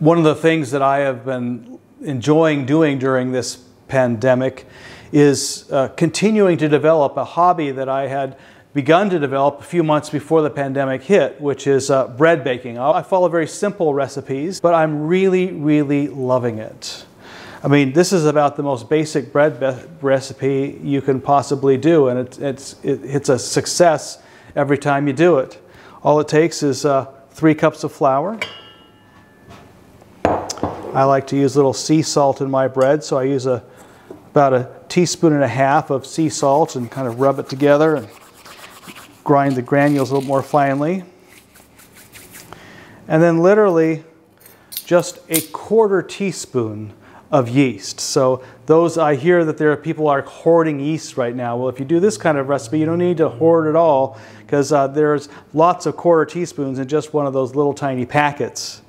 One of the things that I have been enjoying doing during this pandemic is continuing to develop a hobby that I had begun to develop a few months before the pandemic hit, which is bread baking. I follow very simple recipes, but I'm really loving it. I mean, this is about the most basic bread recipe you can possibly do, and it's a success every time you do it. All it takes is 3 cups of flour. I like to use a little sea salt in my bread, so I use about 1.5 teaspoons of sea salt and kind of rub it together and grind the granules a little more finely. And then literally just 1/4 teaspoon of yeast. So I hear that there are people are hoarding yeast right now. Well, if you do this kind of recipe, you don't need to hoard at all, because there's lots of 1/4 teaspoons in just one of those little tiny packets.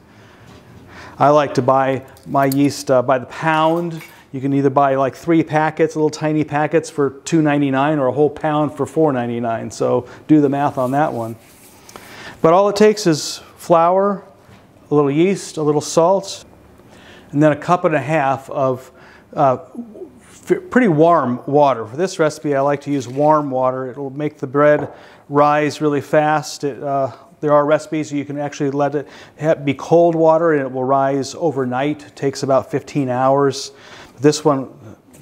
I like to buy my yeast by the pound. You can either buy like 3 packets, little tiny packets for $2.99, or a whole pound for $4.99. So do the math on that one. But all it takes is flour, a little yeast, a little salt, and then 1.5 cups of pretty warm water. For this recipe, I like to use warm water. It will make the bread rise really fast. There are recipes you can actually let it be cold water and it will rise overnight. It takes about 15 hours. This one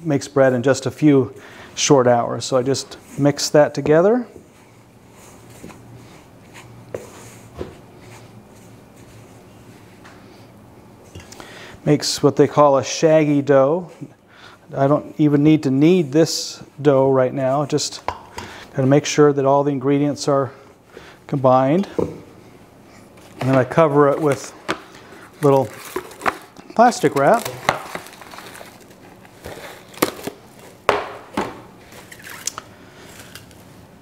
makes bread in just a few short hours. So I just mix that together. Makes what they call a shaggy dough. I don't even need to knead this dough right now. Just got to make sure that all the ingredients are combined. And then I cover it with little plastic wrap.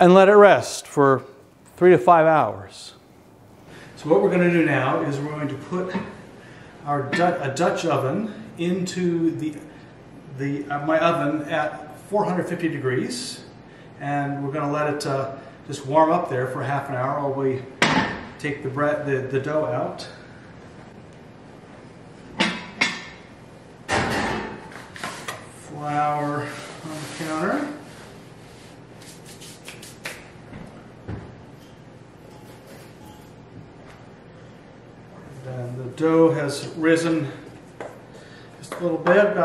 And let it rest for 3 to 5 hours. So what we're going to do now is we're going to put a Dutch oven into my oven at 450 degrees, and we're going to let it just warm up there for half an hour while we take the dough out. Flour on the counter. And the dough has risen just a little bit,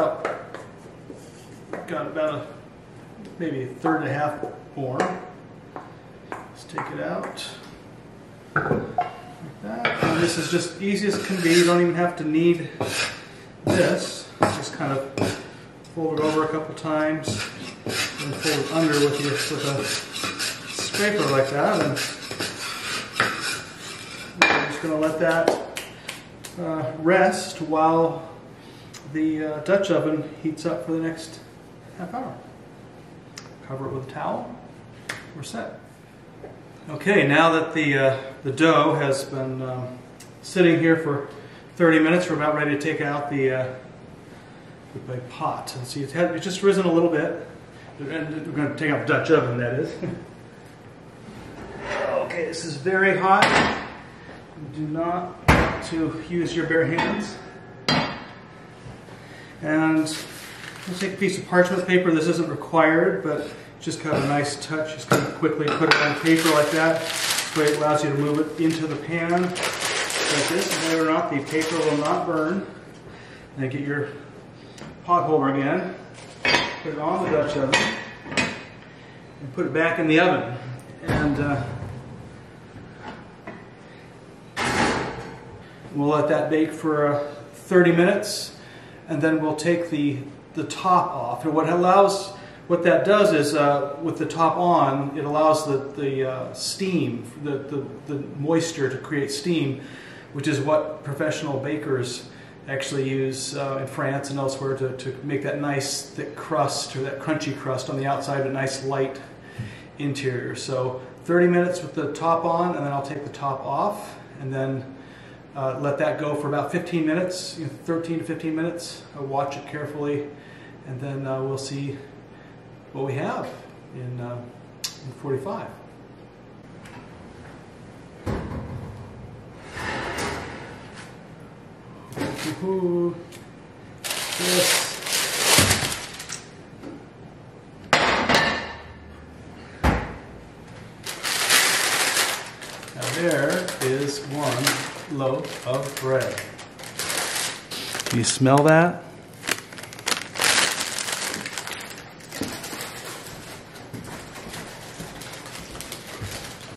maybe a third and a half more. Let's take it out like that. And this is just easy as can be. You don't even have to knead this. Just kind of fold it over a couple times and fold it under with a scraper like that. And I'm just going to let that rest while the Dutch oven heats up for the next half hour. Cover it with a towel. We're set. Okay, now that the dough has been sitting here for 30 minutes, we're about ready to take out the big pot. And see, it's just risen a little bit. We're going to take out the Dutch oven, that is. Okay, this is very hot. Do not to use your bare hands. And we'll take a piece of parchment paper. This isn't required, but just kind of a nice touch. Just kind of quickly put it on paper like that. This way it allows you to move it into the pan like this. And whether or not the paper will not burn. And then get your pot holder again. Put it on the Dutch oven. And put it back in the oven. And we'll let that bake for 30 minutes, and then we'll take the top off. And what that does is, with the top on, it allows the steam, the moisture to create steam, which is what professional bakers actually use in France and elsewhere to make that nice thick crust, or that crunchy crust on the outside, a nice light interior. So 30 minutes with the top on, and then I'll take the top off, and then let that go for about 15 minutes, 13 to 15 minutes. I'll watch it carefully, and then we'll see what we have in 45. Woohoo. This. Now there is one loaf of bread. Can you smell that?